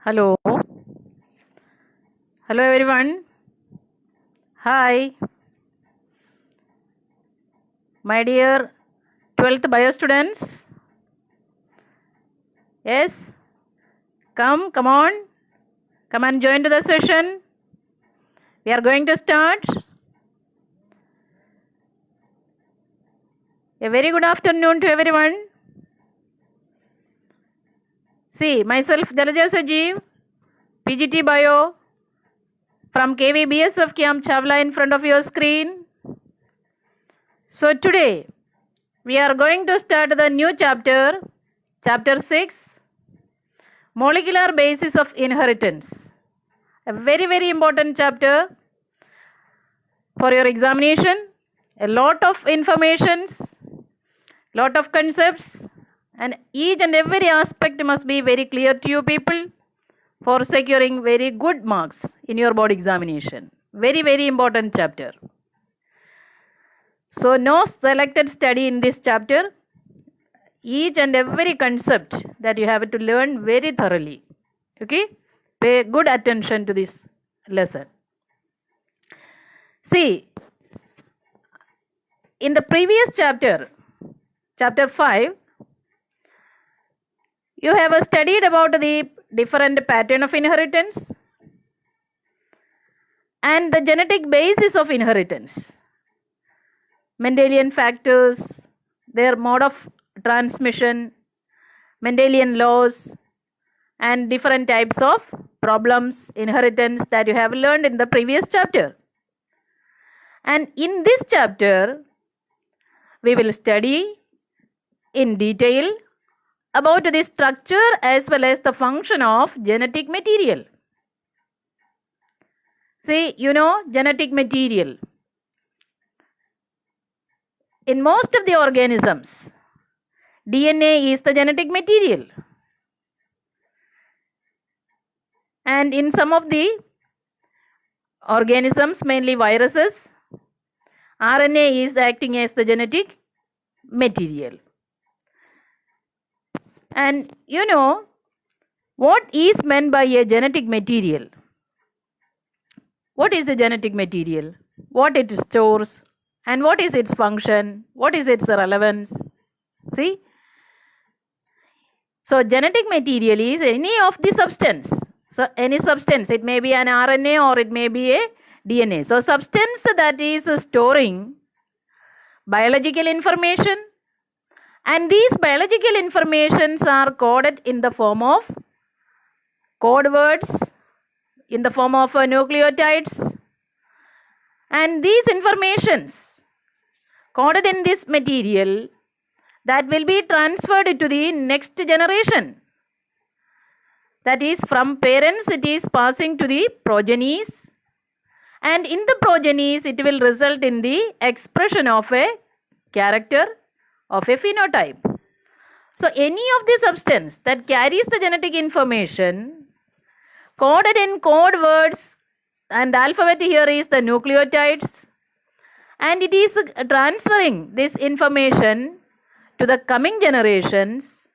Hello. Hello everyone. Hi. My dear 12th bio students. Yes. Come on. Come and join to the session. We are going to start. A very good afternoon to everyone. See, myself Jalaja Sajeev, PGT Bio from KVBSF Camp Chavla in front of your screen. So today we are going to start the new chapter, chapter 6, Molecular Basis of Inheritance. A very important chapter for your examination. A lot of informations, lot of concepts, and each and every aspect must be very clear to you people for securing very good marks in your board examination. Very important chapter. So no selected study in this chapter. Each and every concept that you have to learn very thoroughly. Okay? Pay good attention to this lesson. See, in the previous chapter, chapter 5, you have studied about the different pattern of inheritance and the genetic basis of inheritance. Mendelian factors, their mode of transmission, Mendelian laws, and different types of problems, inheritance that you have learned in the previous chapter. And in this chapter, we will study in detail about the structure as well as the function of genetic material. See, you know, genetic material. In most of the organisms, DNA is the genetic material. And in some of the organisms, mainly viruses, RNA is acting as the genetic material. And you know, what is meant by a genetic material? What is the genetic material? What it stores? And what is its function? What is its relevance? See? So, genetic material is any of the substance. So, any substance, it may be an RNA or it may be a DNA. So, substance that is storing biological information, and these biological informations are coded in the form of code words, in the form of nucleotides, and these informations coded in this material that will be transferred to the next generation. That is, from parents it is passing to the progenies, and in the progenies it will result in the expression of a character of a phenotype. So any of the substance that carries the genetic information coded in code words, and the alphabet here is the nucleotides, and it is transferring this information to the coming generations,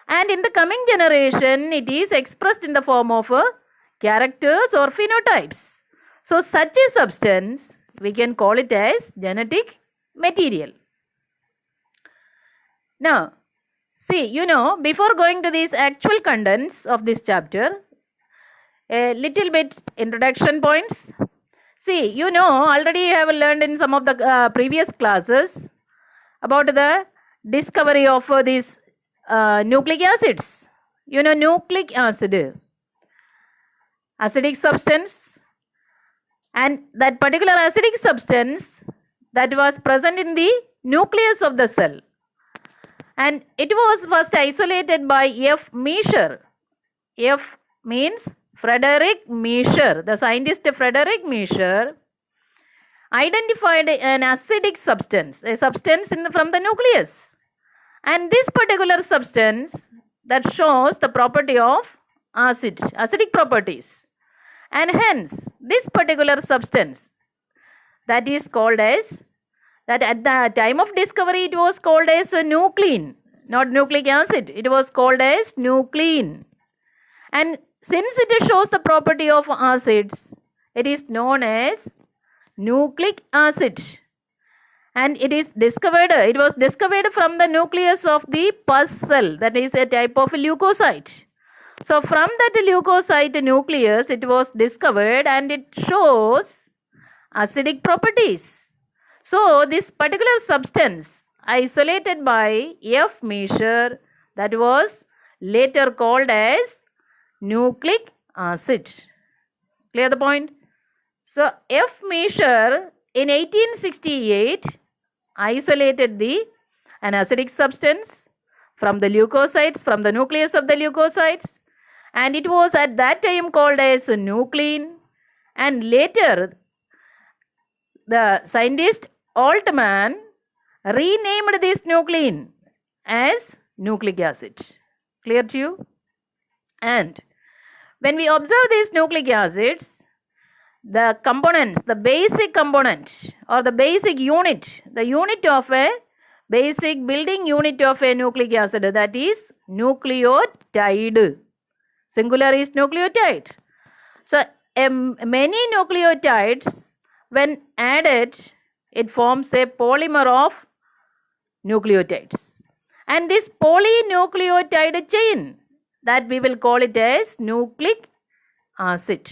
and in the coming generation it is expressed in the form of characters or phenotypes. So such a substance we can call it as genetic material. Now, see, you know, before going to these actual contents of this chapter, a little bit introduction points. See, you know, already you have learned in some of the previous classes about the discovery of these nucleic acids. You know, nucleic acid, acidic substance, and that particular acidic substance that was present in the nucleus of the cell. And it was first isolated by F. Miescher. F means Frederick Miescher. The scientist Frederick Miescher identified an acidic substance, a substance from the nucleus. And this particular substance that shows the property of acidic properties. And hence, this particular substance that is called as, that at the time of discovery it was called as a nuclein, not nucleic acid. It was called as nuclein. And since it shows the property of acids, it is known as nucleic acid. And it was discovered from the nucleus of the pus cell, that is a type of leukocyte. So from that leukocyte nucleus it was discovered, and it shows acidic properties. So this particular substance isolated by F. Meissner, that was later called as nucleic acid. Clear the point? So F. Meissner in 1868 isolated an acidic substance from the leukocytes, from the nucleus of the leukocytes, and it was at that time called as nuclein. And later the scientist Altman renamed this nuclein as nucleic acid. Clear to you? And when we observe these nucleic acids, the components, the basic component or the basic unit, the unit of a basic building unit of a nucleic acid, that is nucleotide. Singular is nucleotide. So many nucleotides, when added, it forms a polymer of nucleotides. And this polynucleotide chain, that we will call it as nucleic acid.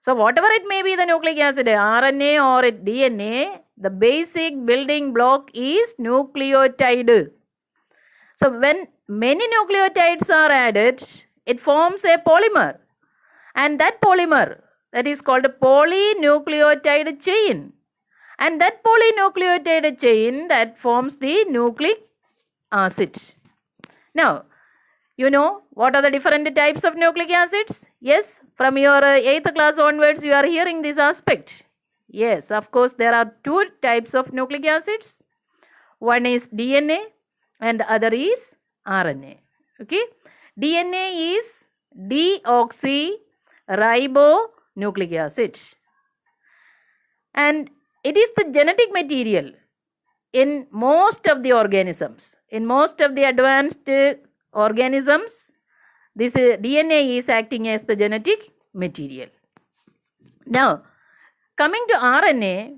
So whatever it may be, the nucleic acid, RNA or DNA, the basic building block is nucleotide. So when many nucleotides are added, it forms a polymer. And that polymer, that is called a polynucleotide chain. And that polynucleotide chain, that forms the nucleic acid. Now, you know what are the different types of nucleic acids? Yes, from your 8th class onwards, you are hearing this aspect. Yes, of course, there are two types of nucleic acids. One is DNA and the other is RNA. Okay, DNA is deoxyribonucleic acid. And it is the genetic material in most of the organisms. In most of the advanced organisms, this DNA is acting as the genetic material. Now, coming to RNA,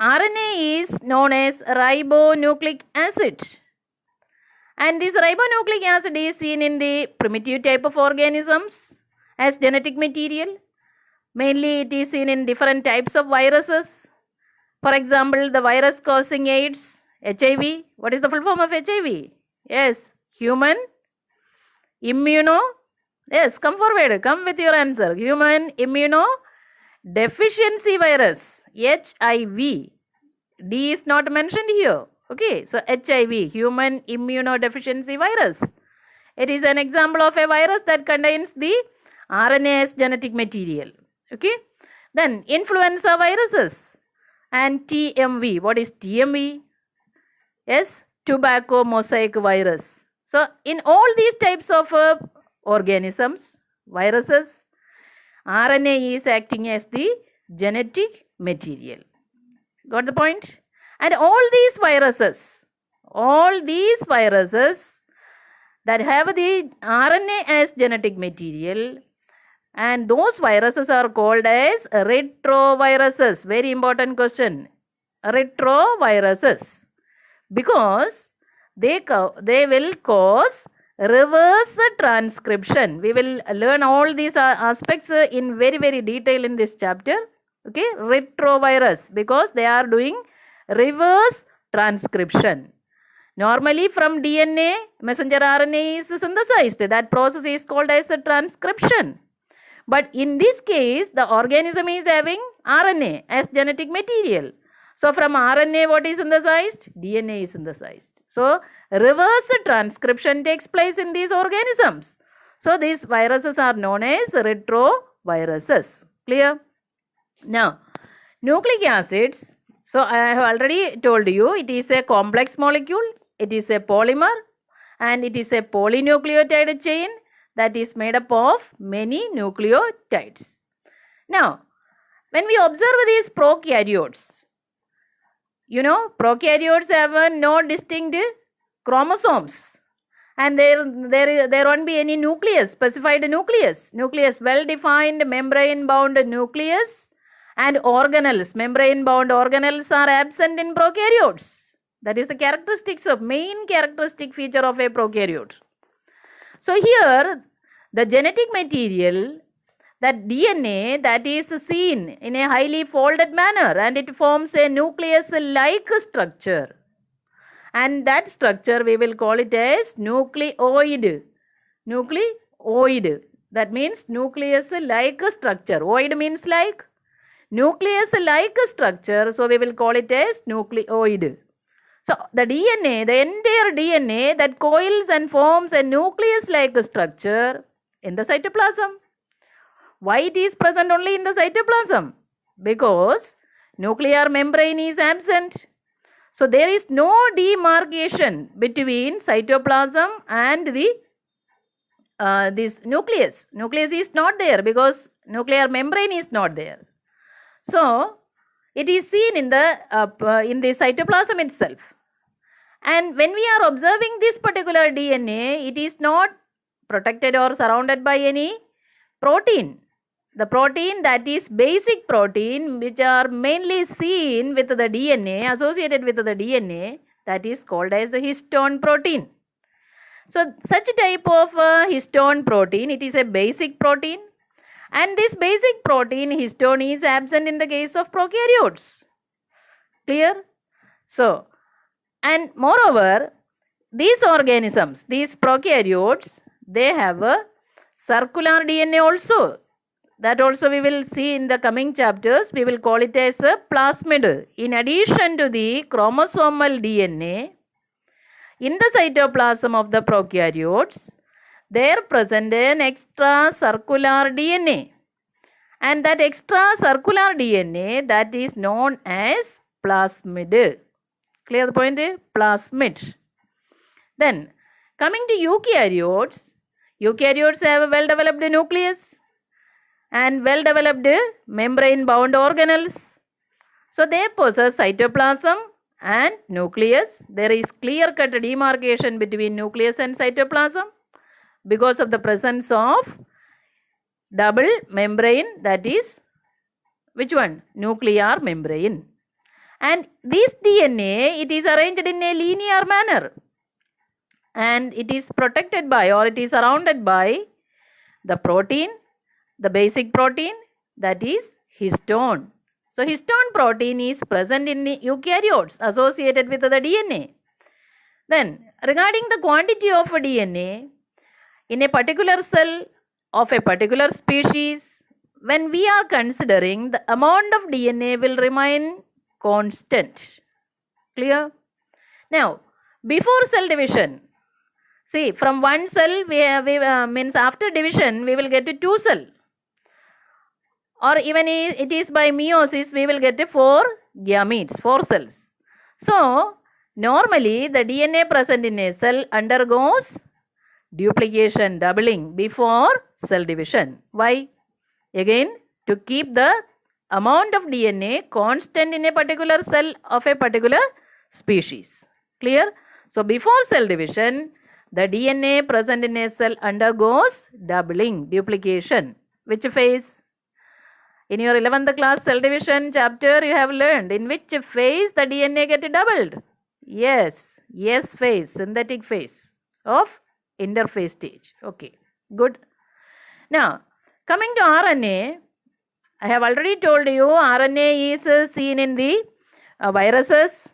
RNA is known as ribonucleic acid. And this ribonucleic acid is seen in the primitive type of organisms as genetic material. Mainly it is seen in different types of viruses. For example, the virus causing AIDS, HIV. What is the full form of HIV? Yes, human yes, come forward, come with your answer. Human immunodeficiency virus, HIV. D is not mentioned here. Okay, so HIV, human immunodeficiency virus. It is an example of a virus that contains the RNA as genetic material. Okay, then influenza viruses and TMV. What is TMV? Yes, tobacco mosaic virus. So in all these types of organisms, viruses, RNA is acting as the genetic material. Got the point? And all these viruses that have the RNA as genetic material, and those viruses are called as retroviruses. Very important question. Retroviruses. Because they will cause reverse transcription. We will learn all these aspects in very detail in this chapter. Okay, retrovirus, because they are doing reverse transcription. Normally from DNA, messenger RNA is synthesized. That process is called as a transcription. But in this case, the organism is having RNA as genetic material. So from RNA, what is synthesized? DNA is synthesized. So reverse transcription takes place in these organisms. So these viruses are known as retroviruses. Clear? Now, nucleic acids. So I have already told you, it is a complex molecule. It is a polymer and it is a polynucleotide chain that is made up of many nucleotides. Now, when we observe these prokaryotes, you know, prokaryotes have no distinct chromosomes, and there won't be any nucleus, specified nucleus. Nucleus, well-defined membrane-bound nucleus, and organelles, membrane-bound organelles are absent in prokaryotes. That is the main characteristic feature of a prokaryote. So here, the genetic material, that DNA, that is seen in a highly folded manner, and it forms a nucleus-like structure. And that structure we will call it as nucleoid. Nucleoid. That means nucleus-like structure. Oid means like. Nucleus-like structure. So we will call it as nucleoid. So the DNA, the entire DNA that coils and forms a nucleus-like structure in the cytoplasm. Why it is present only in the cytoplasm? Because nuclear membrane is absent. So there is no demarcation between cytoplasm and this nucleus. Nucleus is not there because nuclear membrane is not there. So it is seen in the cytoplasm itself. And when we are observing this particular DNA, it is not protected or surrounded by any protein. The protein, that is basic protein, which are mainly seen with the DNA, associated with the DNA, that is called as a histone protein. So such type of histone protein, it is a basic protein, and this basic protein histone is absent in the case of prokaryotes. Clear? So, and moreover, these organisms, these prokaryotes, they have a circular DNA also. That also we will see in the coming chapters. We will call it as a plasmid. In addition to the chromosomal DNA, in the cytoplasm of the prokaryotes, there present an extracircular DNA. And that extracircular DNA, that is known as plasmid. Clear the point? Plasmid. Then, coming to eukaryotes, eukaryotes have a well-developed nucleus and well-developed membrane-bound organelles. So they possess cytoplasm and nucleus. There is clear-cut demarcation between nucleus and cytoplasm because of the presence of double membrane, that is, which one? Nuclear membrane. And this DNA, it is arranged in a linear manner, and it is protected by, or it is surrounded by, the protein, the basic protein, that is histone. So histone protein is present in eukaryotes associated with the DNA. Then regarding the quantity of DNA in a particular cell of a particular species, when we are considering, the amount of DNA will remain constant. Clear? Now, before cell division, see, from one cell, means after division, we will get to 2 cells. Or even it is by meiosis, we will get 4 gametes, 4 cells. So, normally the DNA present in a cell undergoes duplication, doubling before cell division. Why? Again, to keep the amount of DNA constant in a particular cell of a particular species. Clear? So, before cell division, the DNA present in a cell undergoes doubling, duplication. Which phase? In your 11th class cell division chapter, you have learned in which phase the DNA get doubled. Yes, S phase, synthetic phase of interphase stage. Okay, good. Now, coming to RNA, I have already told you RNA is seen in the viruses,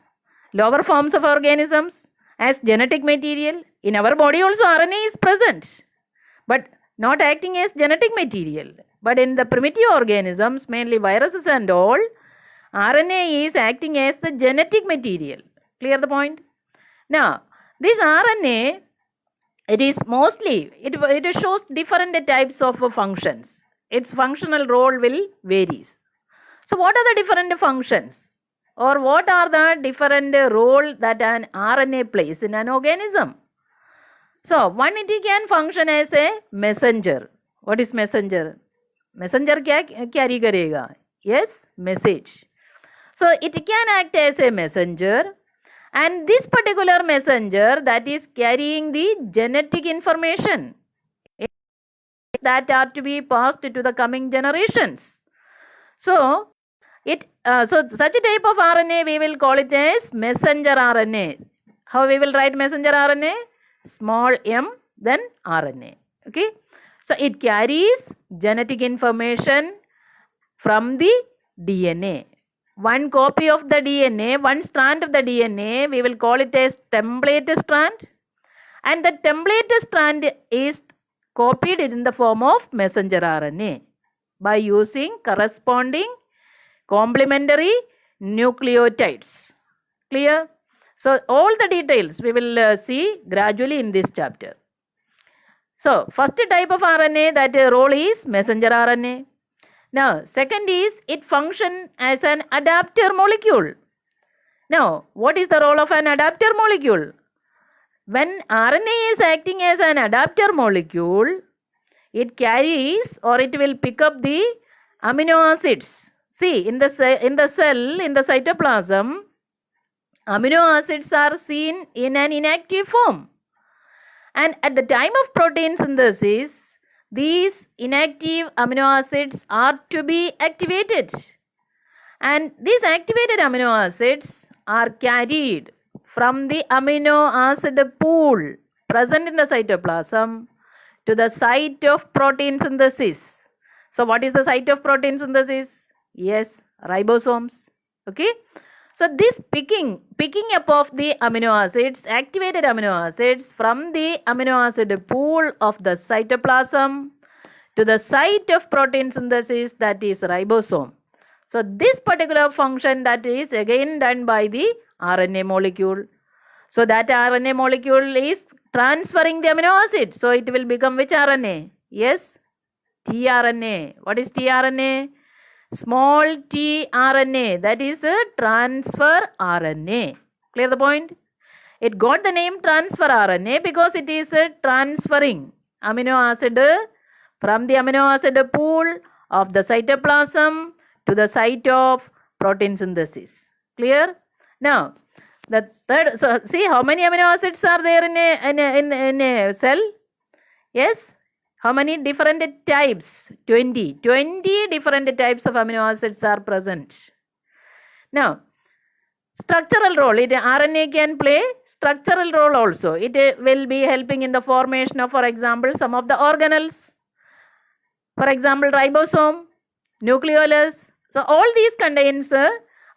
lower forms of organisms as genetic material. In our body also RNA is present, but not acting as genetic material. But in the primitive organisms, mainly viruses and all, RNA is acting as the genetic material. Clear the point? Now, this RNA, it is mostly, it shows different types of functions. Its functional role will varies. So, what are the different functions? Or what are the different role that an RNA plays in an organism? So, one, it can function as a messenger. What is messenger? Messenger क्या carry करेगा? Yes, message. So it can act as a messenger, And this particular messenger that is carrying the genetic information that are to be passed to the coming generations. So, such a type of RNA we will call it as messenger RNA. How we will write messenger RNA? Small m, then RNA. Okay. So, it carries genetic information from the DNA. One copy of the DNA, one strand of the DNA, we will call it as template strand. And the template strand is copied in the form of messenger RNA by using corresponding complementary nucleotides. Clear? So, all the details we will see gradually in this chapter. So, first type of RNA, that role is messenger RNA. Now, second is it functions as an adapter molecule. Now, what is the role of an adapter molecule? When RNA is acting as an adapter molecule, it carries or it will pick up the amino acids. See, in the cell, in the cytoplasm, amino acids are seen in an inactive form. And at the time of protein synthesis, these inactive amino acids are to be activated. And these activated amino acids are carried from the amino acid pool present in the cytoplasm to the site of protein synthesis. So, what is the site of protein synthesis? Yes, ribosomes. Okay. So, this picking up of the amino acids, activated amino acids from the amino acid pool of the cytoplasm to the site of protein synthesis, that is ribosome. So, this particular function that is again done by the RNA molecule. So, that RNA molecule is transferring the amino acid. So, it will become which RNA? Yes, tRNA. What is tRNA? Small t RNA, that is a transfer RNA. Clear the point? It got the name transfer RNA because it is transferring amino acid from the amino acid pool of the cytoplasm to the site of protein synthesis. Clear? Now, the third, so see how many amino acids are there in a cell? Yes. How many different types? 20 different types of amino acids are present. Now, structural role, RNA can play structural role also. It will be helping in the formation of, for example, some of the organelles. For example, ribosome, nucleolus. So, all these contains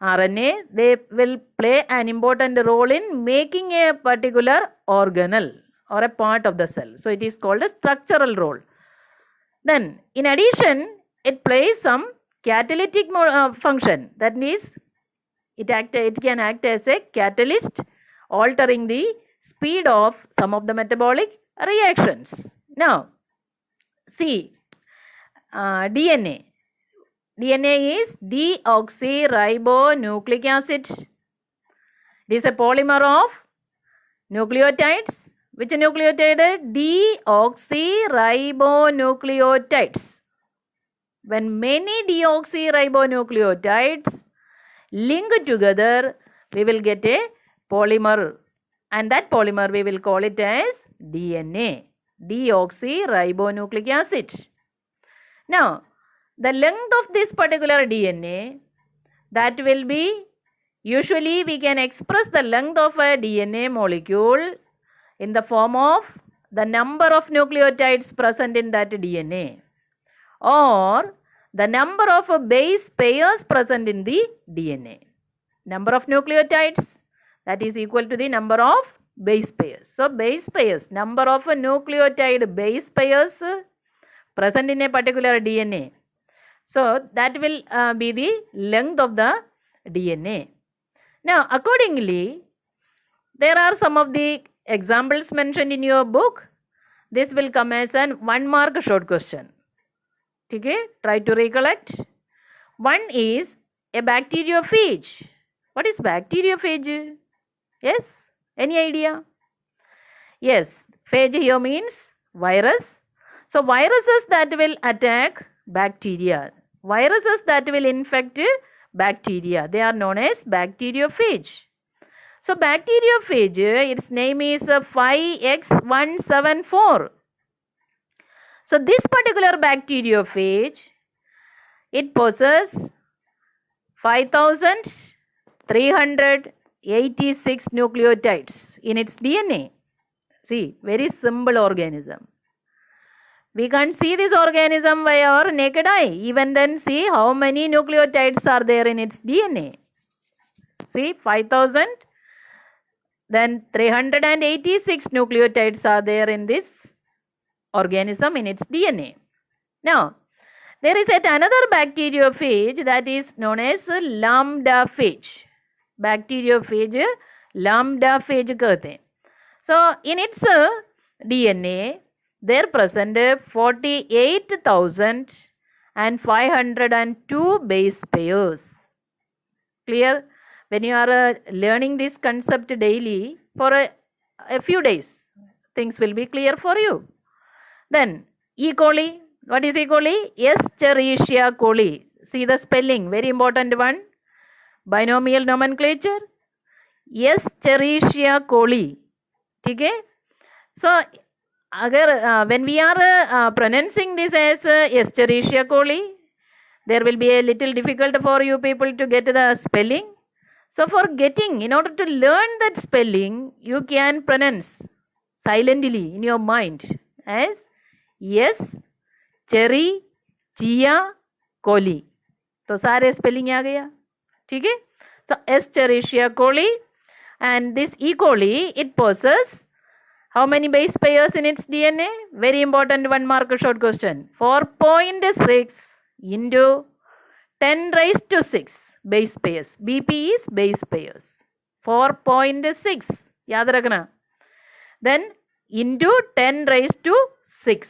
RNA. They will play an important role in making a particular organelle or a part of the cell. So, it is called a structural role. Then, in addition, it plays some catalytic function. That means, it can act as a catalyst, altering the speed of some of the metabolic reactions. Now, see, DNA. DNA is deoxyribonucleic acid. It is a polymer of nucleotides. Which nucleotide? Deoxyribonucleotides. When many deoxyribonucleotides link together, we will get a polymer. And that polymer we will call it as DNA. Deoxyribonucleic acid. Now, the length of this particular DNA, that will be, usually we can express the length of a DNA molecule in the form of the number of nucleotides present in that DNA or the number of base pairs present in the DNA. Number of nucleotides, that is equal to the number of base pairs. So, base pairs, number of nucleotide base pairs present in a particular DNA. So, that will be the length of the DNA. Now, accordingly, there are some of the examples mentioned in your book. This will come as an 1 mark short question. Okay, try to recollect. One is a bacteriophage. What is bacteriophage? Yes, any idea? Yes, phage here means virus. So, viruses that will attack bacteria, viruses that will infect bacteria, they are known as bacteriophage. So bacteriophage, its name is 5X174. So this particular bacteriophage, it possesses 5,386 nucleotides in its DNA. See, very simple organism. We can't see this organism by our naked eye. Even then, see how many nucleotides are there in its DNA. See, 5,000. Then 386 nucleotides are there in this organism in its DNA. Now, there is yet another bacteriophage that is known as lambdaphage. Bacteriophage lambdaphage कहते हैं. So, in its DNA, there present 48,502 base pairs. Clear? When you are learning this concept daily for a few days, things will be clear for you. Then E. coli. What is E. coli? Escherichia coli. See the spelling, very important one. Binomial nomenclature. Escherichia coli. Okay? So, when we are pronouncing this as Escherichia coli, there will be a little difficult for you people to get the spelling. So for getting, in order to learn that spelling, you can pronounce silently in your mind as Escherichia coli. तो सारे spelling आ गया, ठीक है? So Escherichia coli, and this E. coli, it possesses how many base pairs in its DNA? Very important one mark short question. 4.6 into 10 raised to 6. Base pairs. BP is base pairs. 4.6. याद रखना. Then into 10 raised to 6.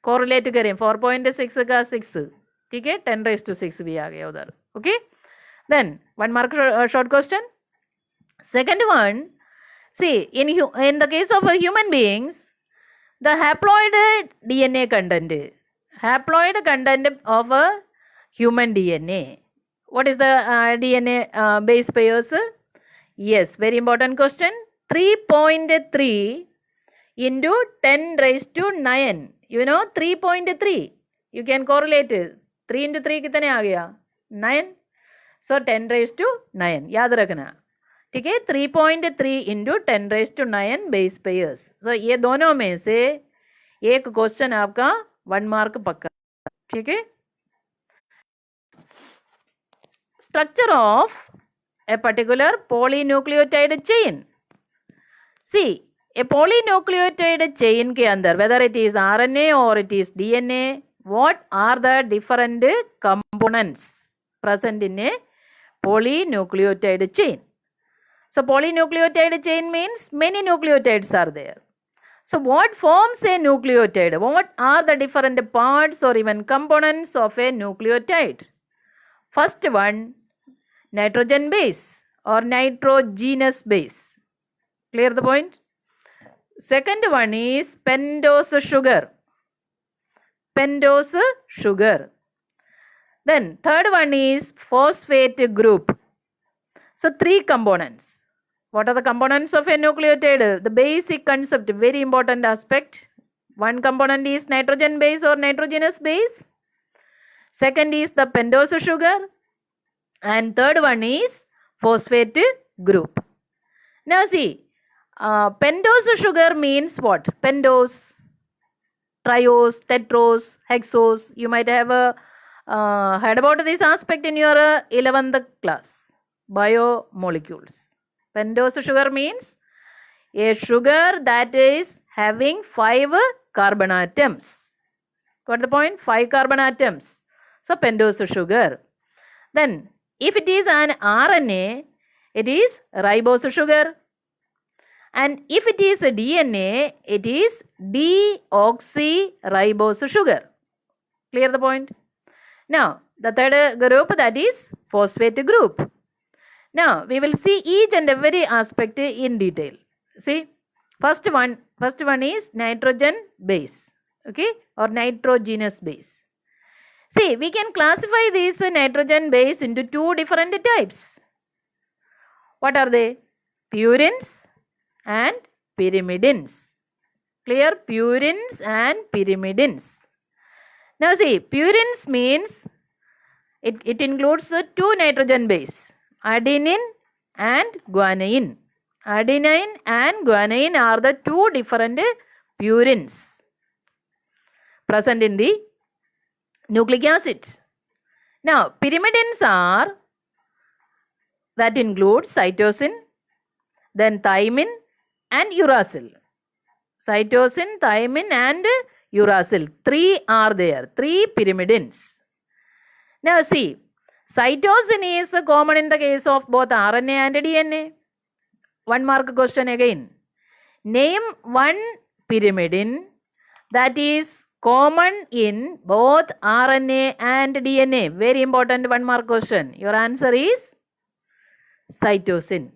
Correlate करें. 4.6 का 6. ठीक है? 10 raised to 6 भी आ गया उधर. Okay? Then one mark short question. Second one. See, in the case of human beings, the haploid DNA content. Haploid content of a human DNA. What is the DNA base pairs? Yes, very important question. 3.3 into 10 raised to 9. You know 3.3. You can correlate it. 3 into 3 कितने आ गया? 9. So 10 raised to 9. याद रखना. ठीक है? 3.3 into 10 raised to 9 base pairs. So ये दोनों में से एक क्वेश्चन आपका 1 मार्क पक्का. ठीक है? Structure of a particular polynucleotide chain. See, a polynucleotide chain के अंदर, whether it is RNA or it is DNA, what are the different components present in a polynucleotide chain? So, polynucleotide chain means many nucleotides are there. So, what forms a nucleotide? What are the different parts or even components of a nucleotide? First one, nitrogen base or nitrogenous base. Clear the point? Second one is pentose sugar. Pentose sugar. Then third one is phosphate group. So 3 components. What are the components of a nucleotide? The basic concept, very important aspect. One component is nitrogen base or nitrogenous base. Second is the pentose sugar. And third one is phosphate group. Now see, pentose sugar means what? Pentose, triose, tetrose, hexose. You might have heard about this aspect in your 11th class, biomolecules. Pentose sugar means a sugar that is having 5 carbon atoms. Got the point? 5 carbon atoms. So pentose sugar. Then if it is an RNA, it is ribose sugar. And if it is a DNA, it is deoxyribose sugar. Clear the point? Now, the third group, that is phosphate group. Now, we will see each and every aspect in detail. See, first one is nitrogen base, okay, or nitrogenous base. See, we can classify this nitrogen base into 2 different types. What are they? purines and pyrimidines. Clear? Purines and pyrimidines. Now see, purines means it includes two nitrogen base, adenine and guanine. Adenine and guanine are the two different purines present in the nucleic acids. Now, pyrimidines are, that includes cytosine, then thymine and uracil. Cytosine, thymine and uracil. Three are there. Three pyrimidines. Now see, cytosine is common in the case of both RNA and DNA. 1 mark question again. Name one pyrimidine that is common in both RNA and DNA. Very important 1 mark question. Your answer is cytosine.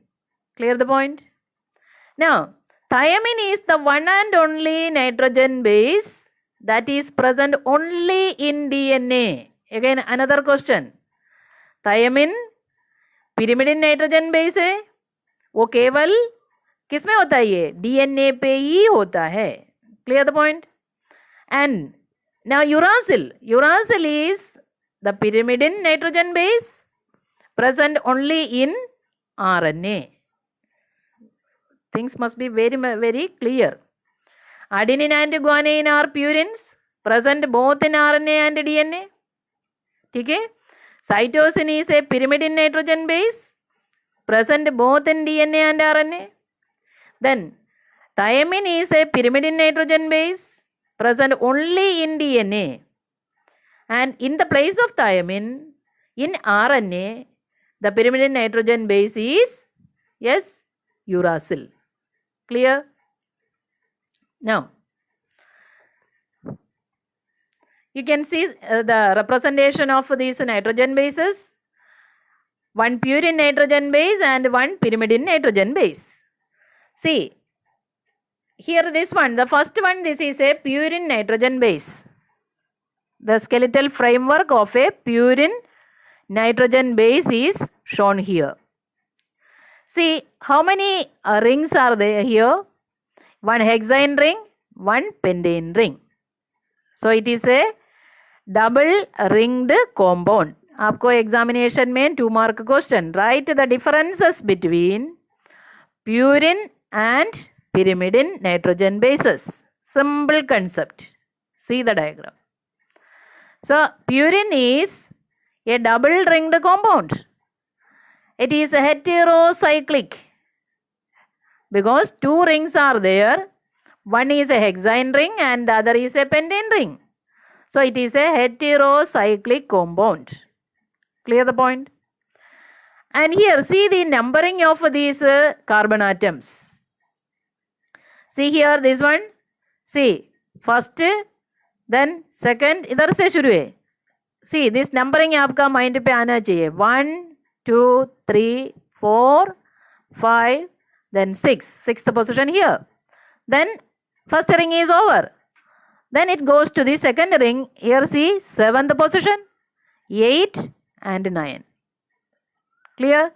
Clear the point? Now, thymine is the one and only nitrogen base that is present only in DNA. Again, another question. Thymine pyrimidine nitrogen base है, वो केवल किस में होता है? ये DNA पे ही होता है. Clear the point? And now uracil is the pyrimidine nitrogen base present only in RNA. Things must be very clear. Adenine and guanine are purines present both in RNA and DNA. Okay? Cytosine is a pyrimidine nitrogen base present both in DNA and RNA. Then thymine is a pyrimidine nitrogen base present only in DNA. And in the place of thymine, in RNA, the pyrimidine nitrogen base is, yes, uracil. Clear? Now, you can see the representation of these nitrogen bases. One purine nitrogen base and one pyrimidine nitrogen base. See, here this one, the first one, this is a purine nitrogen base. The skeletal framework of a purine nitrogen base is shown here. See, how many rings are there here? One hexane ring, one pentane ring. So it is a double ringed compound. आपको examination में 2 mark question. Write the differences between purine and pyrimidine nitrogen bases. Simple concept. See the diagram. So purine is a double ringed compound. It is heterocyclic because 2 rings are there. One is a hexane ring and the other is a pentane ring. So it is a heterocyclic compound. Clear the point? And here see the numbering of these carbon atoms. See here this one. See first, then second, इधर से शुरू है. See this numbering आपका mind पे आना चाहिए. 1, 2, 3, 4, 5, then 6. Sixth position here. Then first ring is over. Then it goes to the second ring. Here see 7th position, 8 and 9. Clear?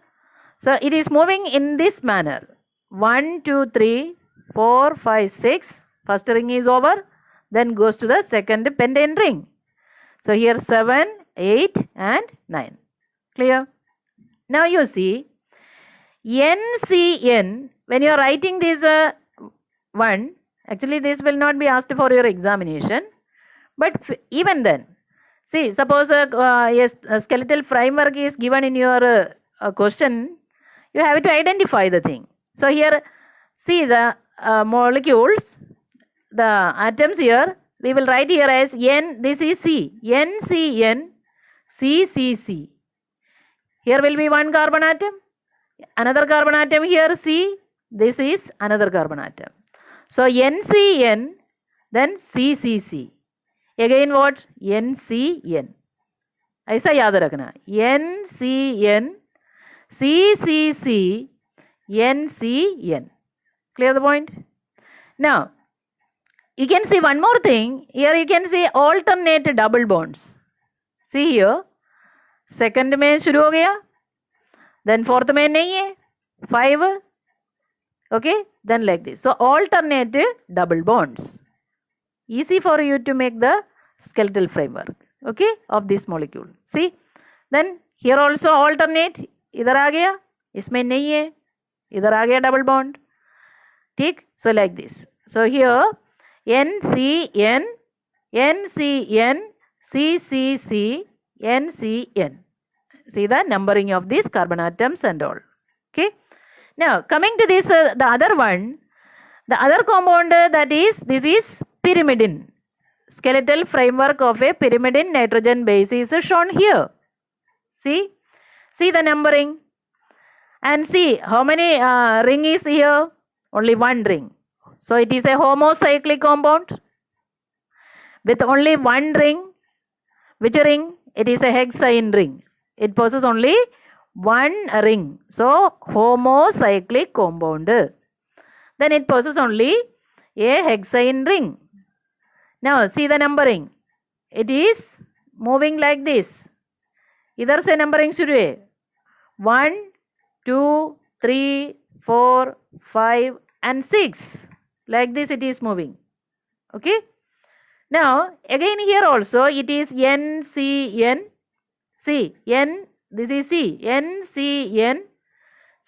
So it is moving in this manner. 1, 2, 3, 4, 5, 6. First ring is over. Then goes to the second pentane ring. So here 7, 8 and 9. Clear? Now you see NCN, when you are writing this one, actually this will not be asked for your examination, but even then, see, suppose a skeletal framework is given in your question, you have to identify the thing. So here, see the molecules, the atoms here, we will write here as N, this is C, NCN, CCC. Here will be one carbon atom, another carbon atom here C, this is another carbon atom. So NCN, then CCC. Again what? NCN. ऐसा याद रखना. NCN, CCC, NCN. Clear the point? Now, you can see one more thing. Here you can see alternate double bonds. See here. Second में शुरू हो गया. Then fourth में नहीं है. 5, Okay, then like this. So alternate double bonds. Easy for you to make the skeletal framework, okay, of this molecule. See, then here also alternate. इधर आ गया, इसमें नहीं है, इधर आ गया double bond. ठीक, so like this. So here NCN, NCN, CCC, NCN. See the numbering of these carbon atoms and all. Okay. Now coming to this, the other one, the other compound that is, this is pyrimidine. Skeletal framework of a pyrimidine nitrogen base is shown here. See the numbering, and see how many ring is here. Only one ring. So it is a homocyclic compound with only one ring. Which ring? It is a hexane ring. It possesses only one ring. So homocyclic compound. Then it possesses only a hexane ring. Now see the numbering. It is moving like this. इधर से numbering शुरू है. 1, 2, 3, 4, 5 and 6. Like this it is moving. Okay. Now again here also it is NCN. C, N, this is C, NCN,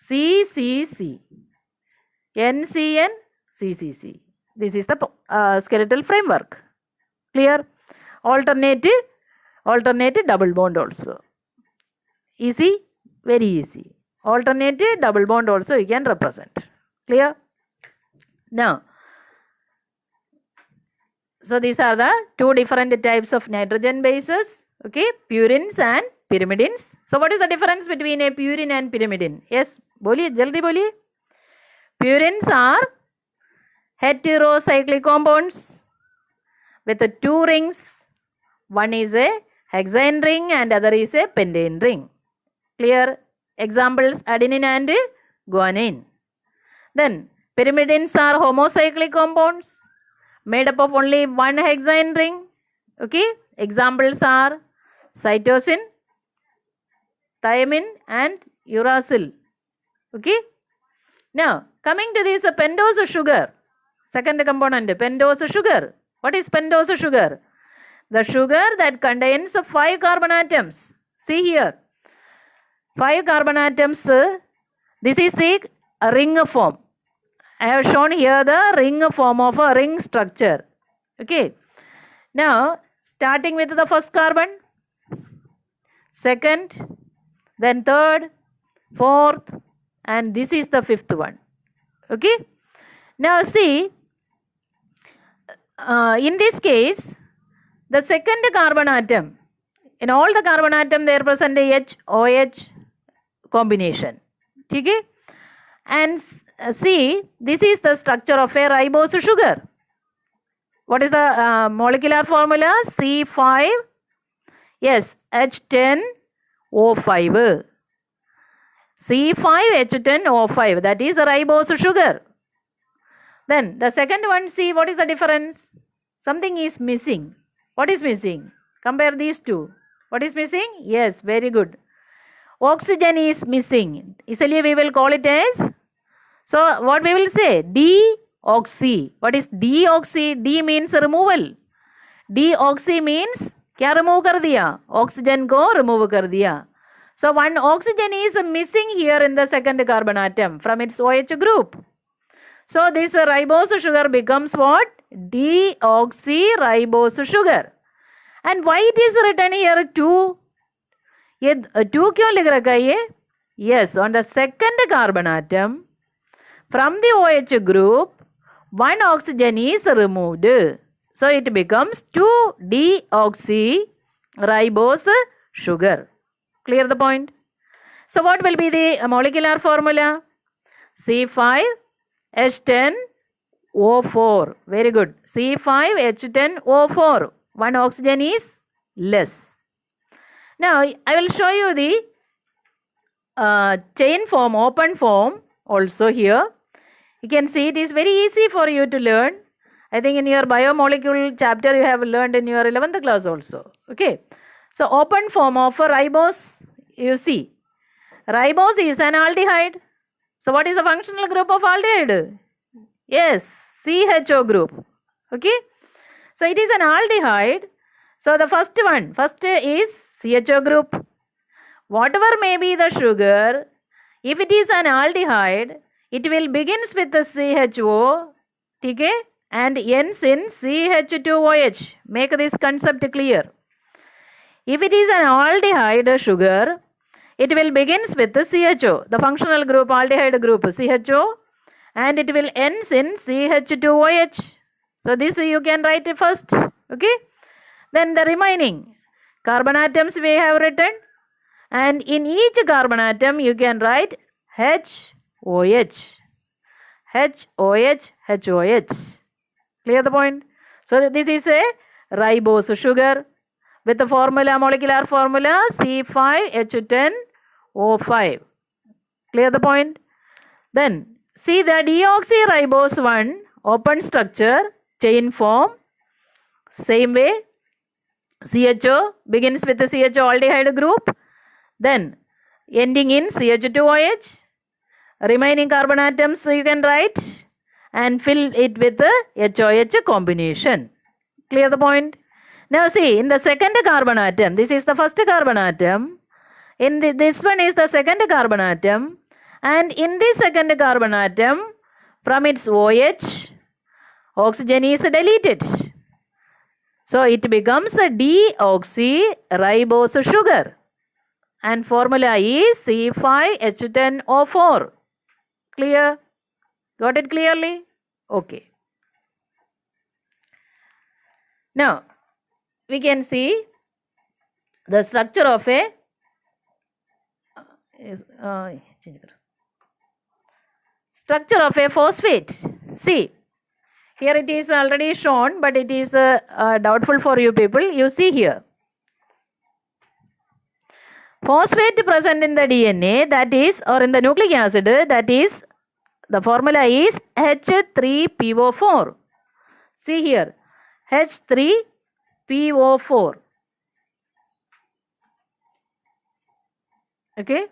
CCC, NCN, CCC. This is the skeletal framework. Clear? Alternate double bond also. Easy? Very easy. Alternate double bond also you can represent. Clear? Now, so these are the two different types of nitrogen bases. Okay, purines and pyrimidines. So what is the difference between a purine and pyrimidine? Yes, boliye, jaldi boliye. Purines are heterocyclic compounds with two rings. One is a hexane ring and other is a pentane ring. Clear? Examples adenine and guanine. Then pyrimidines are homocyclic compounds made up of only one hexane ring. Okay, examples are cytosine, thymine and uracil. Okay. Now coming to this pentose sugar, second component, pentose sugar. What is pentose sugar? The sugar that contains 5 carbon atoms. See here, 5 carbon atoms. This is the ring form. I have shown here the ring form of a ring structure. Okay. Now starting with the first carbon, second, then third, fourth, and this is the fifth one. Okay. Now see, in this case, the second carbon atom, in all the carbon atom there present a H-OH combination. Okay. And see, this is the structure of a ribose sugar. What is the molecular formula? C5, yes, H10O5. C5H10O5, that is a ribose sugar. Then the second one, see what is the difference? Something is missing. What is missing? Compare these two. What is missing? Yes, very good. Oxygen is missing. Isliye we will call it as, so what we will say? Deoxy. What is deoxy? D means removal. Deoxy means क्या remove कर दिया? Oxygen को remove कर दिया. So one oxygen is missing here in the second carbon atom from its OH group. So this ribose sugar becomes what? Deoxyribose sugar. And why it is written here 2? ये 2 क्यों लिख रखा है ये? Yes, on the second carbon atom from the OH group, one oxygen is removed. So it becomes 2-deoxyribose sugar. Clear the point? So what will be the molecular formula? C5H10O4. Very good. C5H10O4. One oxygen is less. Now I will show you the chain form, open form also here. You can see it is very easy for you to learn. I think in your biomolecule chapter you have learned in your 11th class also. Okay. So open form of a ribose, you see. Ribose is an aldehyde. So what is the functional group of aldehyde? Yes, CHO group. Okay. So it is an aldehyde. So the first is CHO group. Whatever may be the sugar, if it is an aldehyde, it will begins with the CHO, okay, and ends in CH2OH. Make this concept clear. If it is an aldehyde sugar, it will begins with the CHO, the functional group, aldehyde group CHO, and it will ends in CH2OH. So this you can write it first, okay. Then the remaining carbon atoms we have written, and in each carbon atom you can write HOH, HOH, HOH. Clear the point? So this is a ribose sugar with the formula, molecular formula C5H10O5. Clear the point? Then see the deoxyribose 1 open structure, chain form, same way. CHO begins with the CHO aldehyde group, then ending in CH2OH. Remaining carbon atoms you can write and fill it with the HOH combination. Clear the point? Now see, in the second carbon atom, this is the first carbon atom, this one is the second carbon atom, and in this second carbon atom, from its OH, oxygen is deleted. So it becomes a deoxyribose sugar, and formula is C5H10O4. Clear? Got it clearly? Okay. Now we can see the structure of a phosphate. See, here it is already shown, but it is doubtful for you people. You see here, phosphate present in the DNA, that is, or in the nucleic acid, that is, the formula is H3PO4. See here, H3PO4. Okay.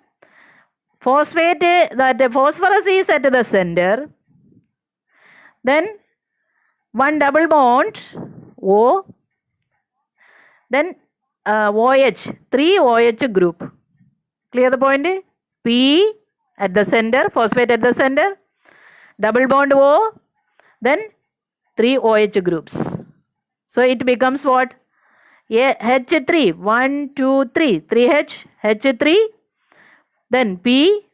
Phosphate, that phosphorus is at the center. Then one double bond O. Then OH, 3 OH group. Clear the point? P at the center, phosphate at the center, double bond O, then 3 OH groups. So it becomes what? H3, 1, 2, 3, 3H, H3, then P,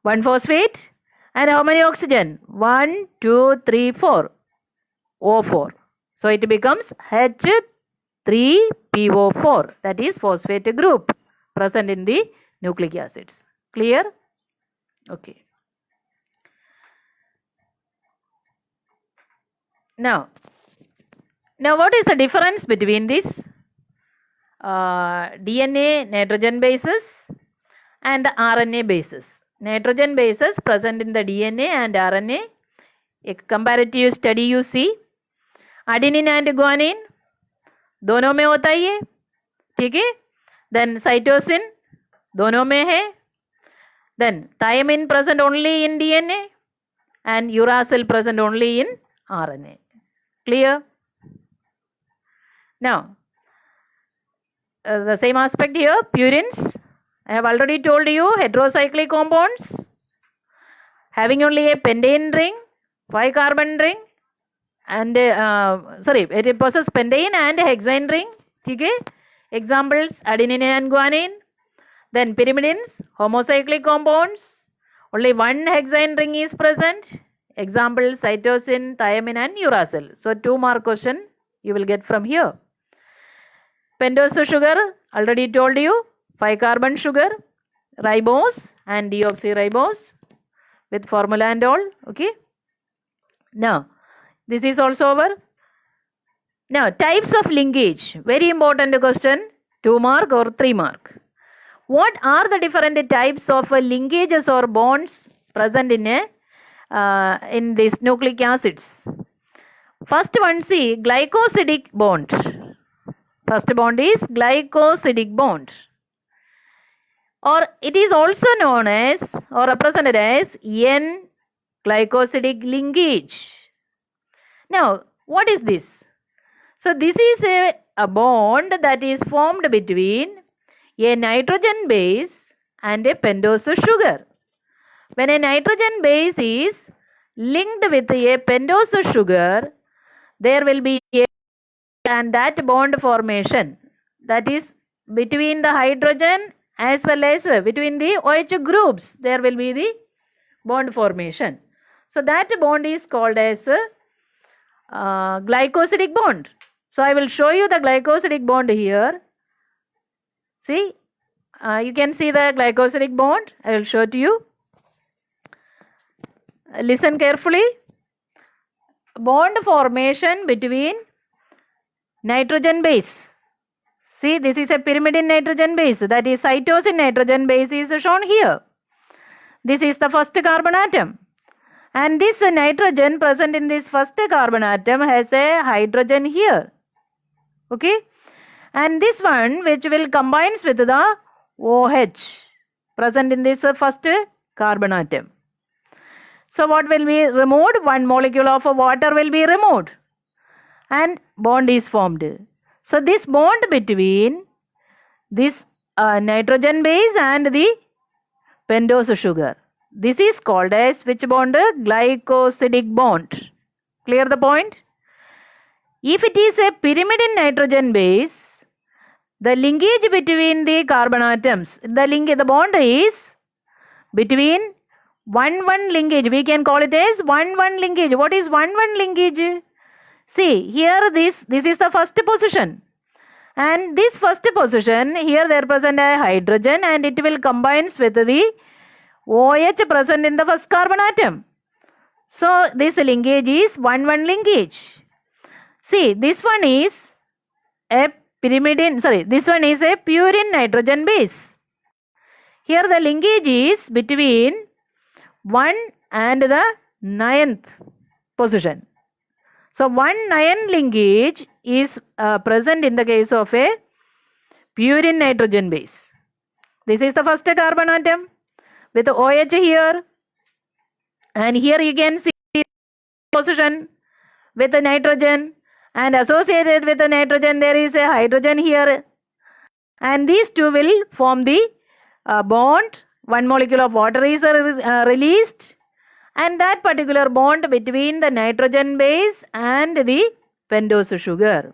1 phosphate, and how many oxygen? 1, 2, 3, 4, O4. So it becomes H3PO4, that is phosphate group present in the nucleic acids. Clear? Okay. Now what is the difference between this DNA nitrogen bases and the RNA bases? Nitrogen bases present in the DNA and RNA. A comparative study you see, adenine and guanine दोनों में होता है ये, ठीक है. Then cytosine दोनों में है. Then thymine present only in DNA and uracil present only in RNA. Clear? Now the same aspect here, purines. I have already told you, heterocyclic compounds having only a pentane ring, 5 carbon ring, and it possesses pentane and hexane ring. Okay? Examples, adenine and guanine. Then pyrimidines, homocyclic compounds, only 1 hexane ring is present. Example, cytosine, thymine and uracil. So 2 mark question you will get from here. Pentose sugar, already told you, 5 carbon sugar, ribose and deoxyribose with formula and all. Okay. Now this is also over. Now types of linkage, very important question, 2 mark or 3 mark. What are the different types of linkages or bonds present in these nucleic acids? First one, see, glycosidic bond. First bond is glycosidic bond. or it is also known as or represented as N-glycosidic linkage. Now, what is this? So, this is a bond that is formed between a nitrogen base and a pentose sugar. When a nitrogen base is linked with a pentose sugar, there will be a and that bond formation, that is between the hydrogen as well as between the OH groups, there will be the bond formation. So that bond is called as glycosidic bond. So I will show you the glycosidic bond here. See, you can see the glycosidic bond. I will show to you. Listen carefully. Bond formation between nitrogen base. See, this is a pyrimidine nitrogen base, that is cytosine nitrogen base is shown here. This is the first carbon atom. And this nitrogen present in this first carbon atom has a hydrogen here. Okay. And this one which will combines with the OH present in this first carbon atom. So what will be removed? One molecule of water will be removed and bond is formed. So this bond between this nitrogen base and the pentose sugar, this is called as which bond? Glycosidic bond. Clear the point? If it is a pyrimidine nitrogen base, the linkage between the carbon atoms, the bond is between 1-1 linkage. We can call it as 1-1 linkage. What is 1-1 linkage? See, here this is the first position. And this first position, here there present a hydrogen and it will combines with the OH present in the first carbon atom. So this linkage is 1-1 linkage. See, this one is a pyrimidine, this one is a purine nitrogen base. Here the linkage is between 1 and the 9th position. So 1-9 linkage is present in the case of a purine nitrogen base. This is the first carbon atom with the OH here, and here you can see position with the nitrogen, and associated with the nitrogen there is a hydrogen here, and these two will form the bond. One molecule of water is released, and that particular bond between the nitrogen base and the pentose sugar,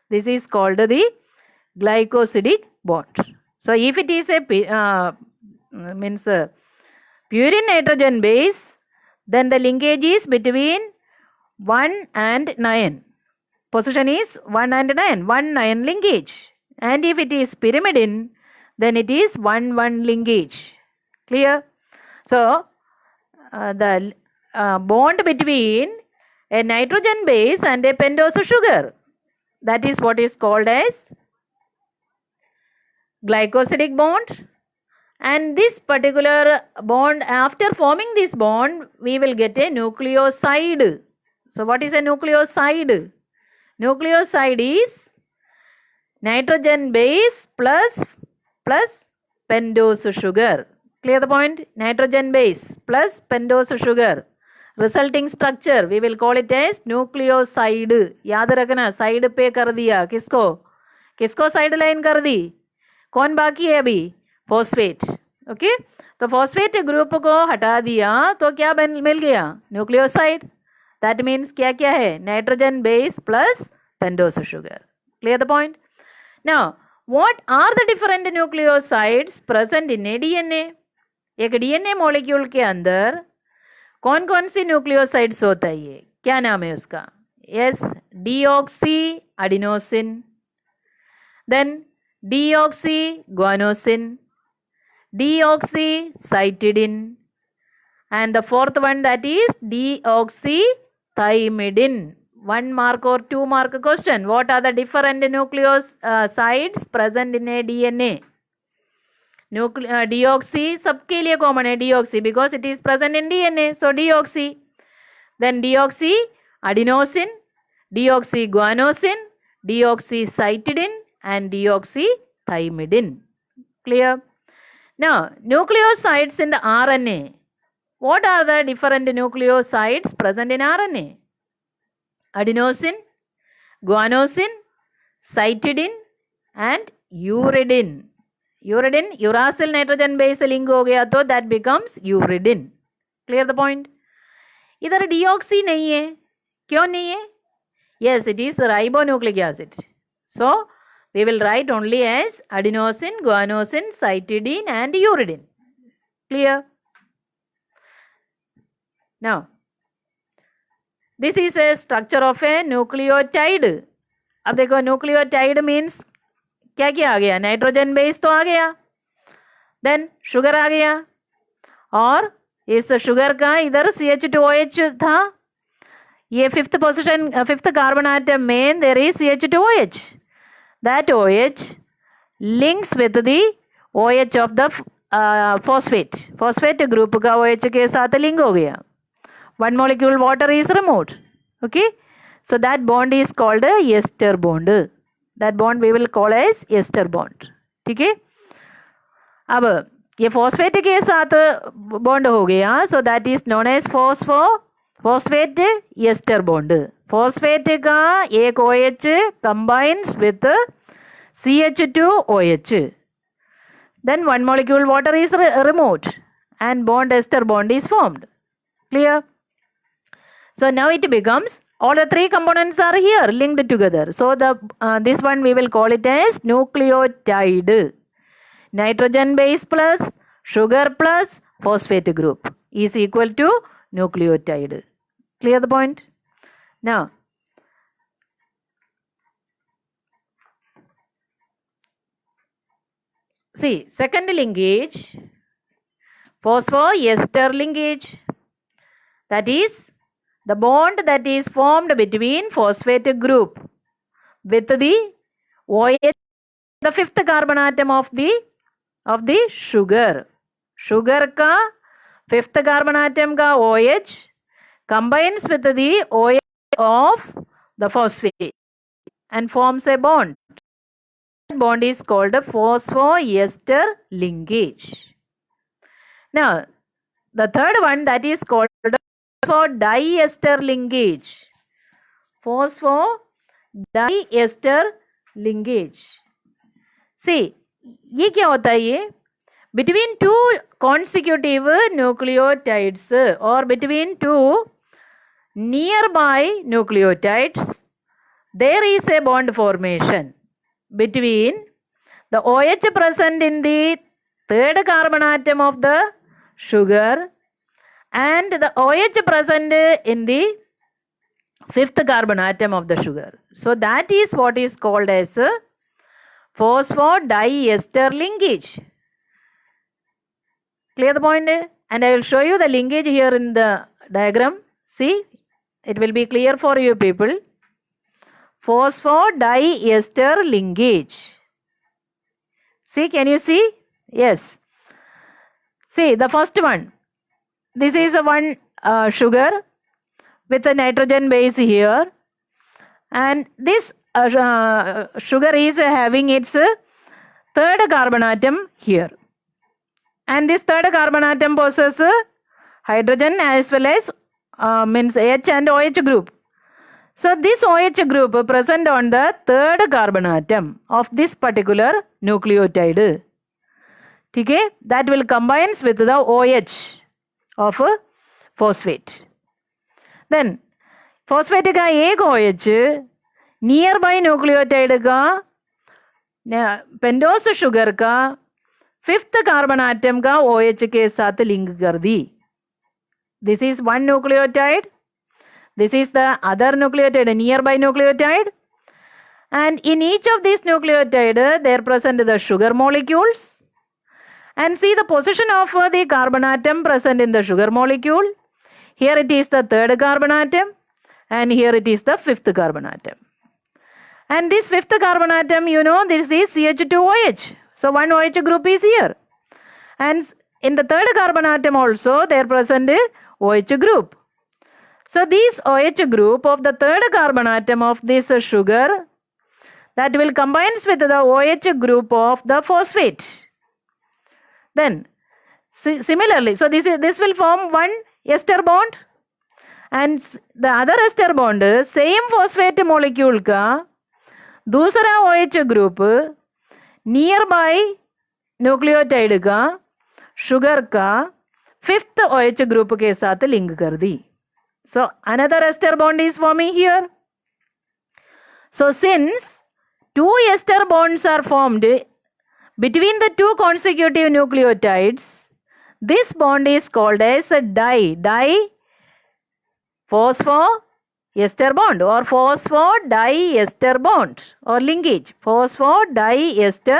this is called the glycosidic bond. So if it is a purine nitrogen base, then the linkage is between 1 and 9. Position is 1 and 9, 1-9 linkage. And if it is pyrimidine, then it is 1-1 linkage. Clear? So the bond between a nitrogen base and a pentose sugar, that is what is called as glycosidic bond. And this particular bond, after forming this bond, we will get a nucleoside. So what is a nucleoside? Nucleoside is nitrogen base plus pentose sugar. Clear the point? Nitrogen base plus pentose sugar. Resulting structure, we will call it as nucleoside. याद रखना, side पे कर दिया किसको? किसको side line कर दी? कौन बाकी है अभी? फॉस्फेट. ओके, तो फॉस्फेट ग्रुप को हटा दिया तो क्या मिल गया? न्यूक्लियोसाइड. दैट मीन्स क्या क्या है? Nitrogen base plus pentose sugar. Clear the point? Now what are the different nucleosides present in a DNA? एक डीएनए मॉलिक्यूल के अंदर कौन कौन सी न्यूक्लियोसाइड्स होता है? ये क्या नाम है उसका? Yes, deoxy adenosine, then deoxy guanosine, deoxycytidine, and the fourth one, that is deoxythymidine. 1 mark or 2 mark question. What are the different nucleosides present in a DNA? Deoxy सबके लिए common है, deoxy, because it is present in DNA. So deoxy, then deoxy adenosine, deoxy guanosine, deoxycytidine, and deoxythymidine. Clear? Now, nucleosides in the RNA. What are the different nucleosides present in RNA? Adenosine, guanosine, cytidine and uridine. Uridine, uracil nitrogen base link हो गया तो that becomes uridine. Clear the point? इधर deoxy नहीं है. क्यों नहीं है? Yes, it is ribonucleic acid. So, we will write only as adenosine, guanosine, cytidine and uridine. Clear? Now, this is a structure of a nucleotide. अब देखो nucleotide means क्या क्या आ गया? नाइट्रोजन बेस तो आ गया, देन शुगर आ गया, और इस शुगर का इधर CH2OH था. ये fifth position, fifth carbon atom में there is CH2OH. That OH links with the OH of the phosphate. Phosphate group का OH के साथ लिंक हो गया. One molecule water is removed. Okay, so that bond is called a ester bond. That bond we will call as ester bond. ठीक है. अब ये phosphate के साथ बॉन्ड हो गया, so that is known as phosphate ester bond. Phosphate का एक OH combines with CH2OH. Then one molecule water is removed and bond ester bond is formed. Clear? So now it becomes all the three components are here linked together. So the this one we will call it as nucleotide. Nitrogen base plus sugar plus phosphate group is equal to nucleotide. Clear the point? Now, see, second linkage, phosphoester linkage. That is the bond that is formed between phosphate group with the OH, the fifth carbon atom of the sugar. Sugar का fifth carbon atom का OH combines with the OH of the phosphate and forms a bond. That bond is called a phosphoester linkage. Now, the third one that is called phosphodiester linkage. Phosphodiester linkage. See, ये क्या होता है? ये between two consecutive nucleotides or between two nearby nucleotides, there is a bond formation between the OH present in the third carbon atom of the sugar and the OH present in the fifth carbon atom of the sugar. So that is what is called as phosphodiester linkage. Clear the point? And I will show you the linkage here in the diagram. See, it will be clear for you people. Phosphodiester linkage. See, can you see? Yes. See, the first one. This is a one sugar with a nitrogen base here, and this sugar is having its third carbon atom here, and this third carbon atom possesses hydrogen as well as means H and OH group. So this OH group present on the third carbon atom of this particular nucleotide. Okay, that will combines with the OH of phosphate. Then phosphate का एक OH nearby nucleotide का pentose sugar का fifth carbon atom का OH के साथ link कर दी. This is one nucleotide. This is the other nucleotide, a nearby nucleotide. And in each of these nucleotides, they are present the sugar molecules. And see the position of the carbon atom present in the sugar molecule. Here it is the third carbon atom, and here it is the fifth carbon atom. And this fifth carbon atom, you know, this is CH2OH. So one OH group is here. And in the third carbon atom also, they are present OH group. So this OH group of the third carbon atom of this sugar, that will combines with the OH group of the phosphate. Then similarly, so this will form one ester bond, and the other ester bond same phosphate molecule का दूसरा OH group near by nucleotide का sugar का fifth OH group के साथ link कर दी. So another ester bond is forming here. So since two ester bonds are formed between the two consecutive nucleotides, this bond is called as a di-phosphor-ester bond or phosphodiester bond or linkage. Phosphodiester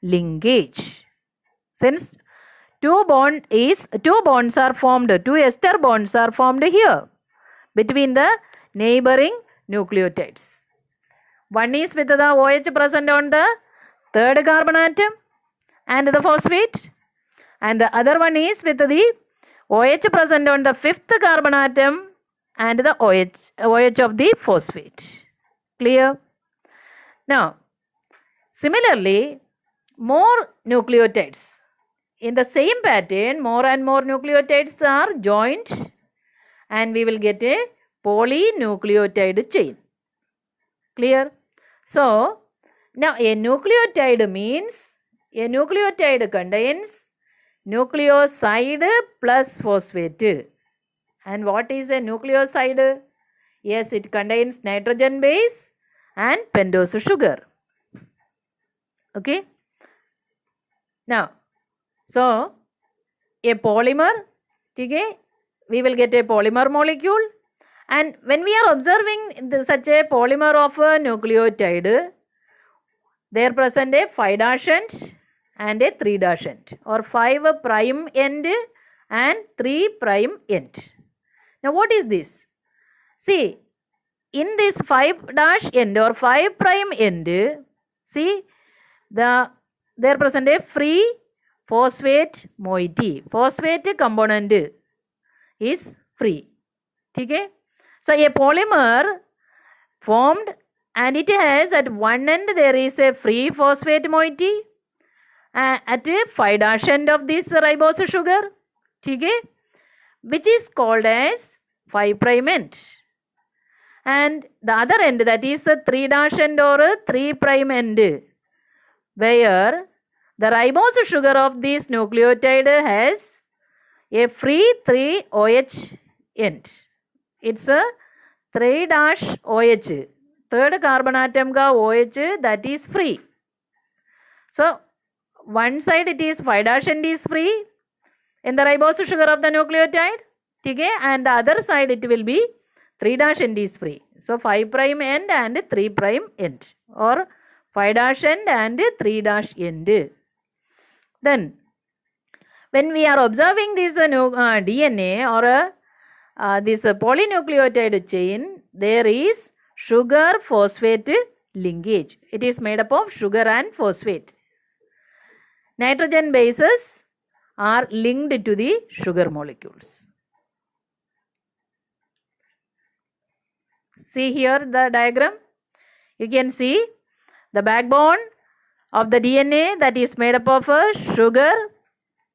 linkage. Since two bonds are formed, two ester bonds are formed here between the neighboring nucleotides. One is with the OH present on the third carbon atom and the phosphate, and the other one is with the OH present on the fifth carbon atom and the OH of the phosphate. Clear? Now, similarly, more nucleotides. In the same pattern, more and more nucleotides are joined and we will get a polynucleotide chain. Clear? So, now a nucleotide means a nucleotide contains nucleoside plus phosphate. And what is a nucleoside? Yes, it contains nitrogen base and pentose sugar. Okay? Now, so a polymer, okay, we will get a polymer molecule. And when we are observing such a polymer of a nucleotide, there present a 5' end and a 3' end, or 5' end and 3' end. Now what is this? See, in this 5' end or 5' end, see, there present a free phosphate moiety. Phosphate component is free. Okay? So a polymer formed and it has at one end there is a free phosphate moiety at a 5' end of this ribose sugar, okay, which is called as 5' end. And the other end, that is the 3' end or 3' end, where the ribose sugar of this nucleotide has a free 3OH end. It's a 3' OH. Third carbon atom ka OH, that is free. So one side it is 5' end is free in the ribose sugar of the nucleotide, okay, and the other side it will be 3' end is free. So 5' end and 3' end, or 5' end and 3' end. Then when we are observing this DNA or this polynucleotide chain, there is sugar phosphate linkage. It is made up of sugar and phosphate. Nitrogen bases are linked to the sugar molecules. See here the diagram. You can see the backbone of the DNA, that is made up of sugar,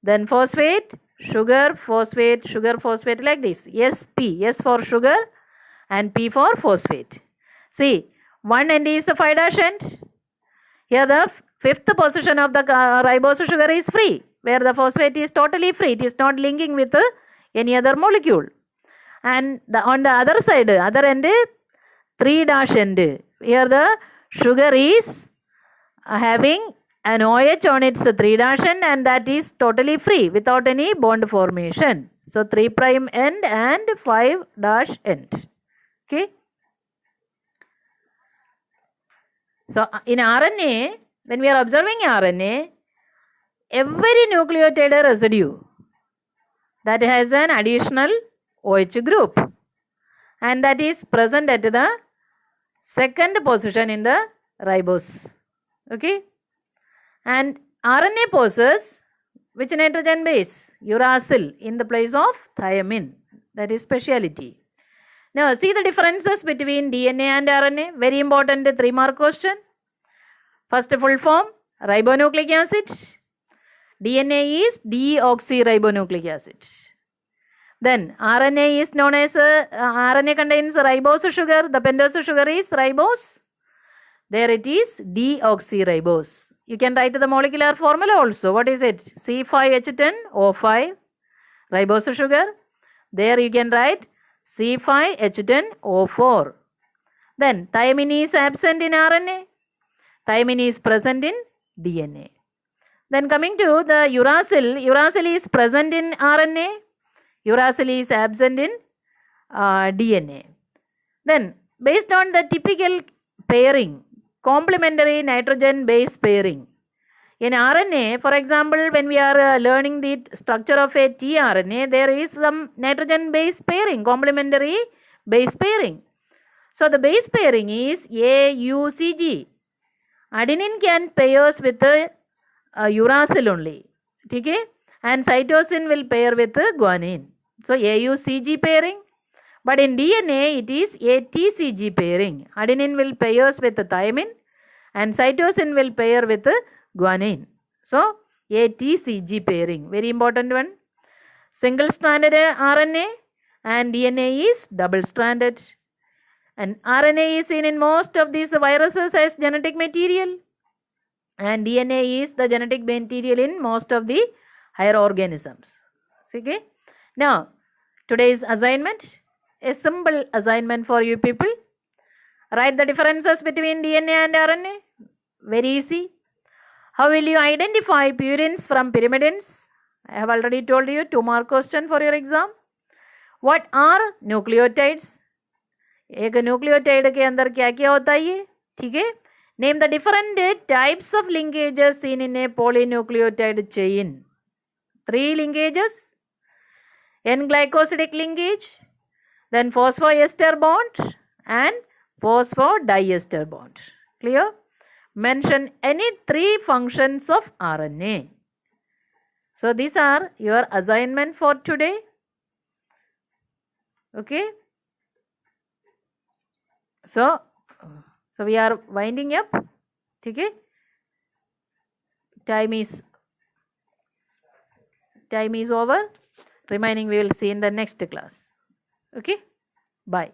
then phosphate, sugar, phosphate, like this. SP, S for sugar and P for phosphate. See, one end is the 5' end. Here the fifth position of the ribose sugar is free, where the phosphate is totally free. It is not linking with any other molecule. And on the other side, other end, 3' end. Here the sugar is having an OH on its 3' end, and that is totally free without any bond formation. So 3' end and 5' end. Okay. So in RNA, when we are observing RNA, every nucleotide residue that has an additional OH group, and that is present at the second position in the ribose. Okay. And RNA possesses which nitrogen base? Uracil in the place of thiamine. That is speciality. Now see the differences between DNA and RNA. Very important 3-mark question. First full form, ribonucleic acid. DNA is deoxyribonucleic acid. Then RNA is known as RNA contains ribose sugar. The pentose sugar is ribose. There it is deoxyribose. You can write the molecular formula also. What is it? C5H10O5 ribose sugar. There you can write C5H10O4. Then thymine is absent in RNA. Thymine is present in DNA. Then coming to the uracil. Uracil is present in RNA. Uracil is absent in DNA. Then based on the typical pairing, complementary nitrogen base pairing. In RNA, for example, when we are learning the structure of a tRNA, there is some nitrogen base pairing, complementary base pairing. So the base pairing is AUCG. Adenine can pairs with uracil only. Okay? And cytosine will pair with guanine. So AUCG pairing. But in DNA it is ATCG pairing. Adenine will pairs with thymine and cytosine will pair with guanine. So ATCG pairing. Very important one. Single stranded RNA and DNA is double stranded. And RNA is seen in most of these viruses as genetic material. And DNA is the genetic material in most of the higher organisms. Okay. Now, today's assignment, a simple assignment for you people. Write the differences between DNA and RNA. Very easy. How will you identify purines from pyrimidines? I have already told you, 2-mark question for your exam. What are nucleotides? एक nucleotide के अंदर क्या क्या होता है ये, ठीक है. Name the different types of linkages seen in A polynucleotide chain. 3 linkages. N-glycosidic linkage, then phosphoester bond and phosphodiester bond. Clear? Mention any 3 functions of RNA. So these are your assignment for today. Okay. So we are winding up. Okay. Time is over. Remaining we will see in the next class. Okay. Bye.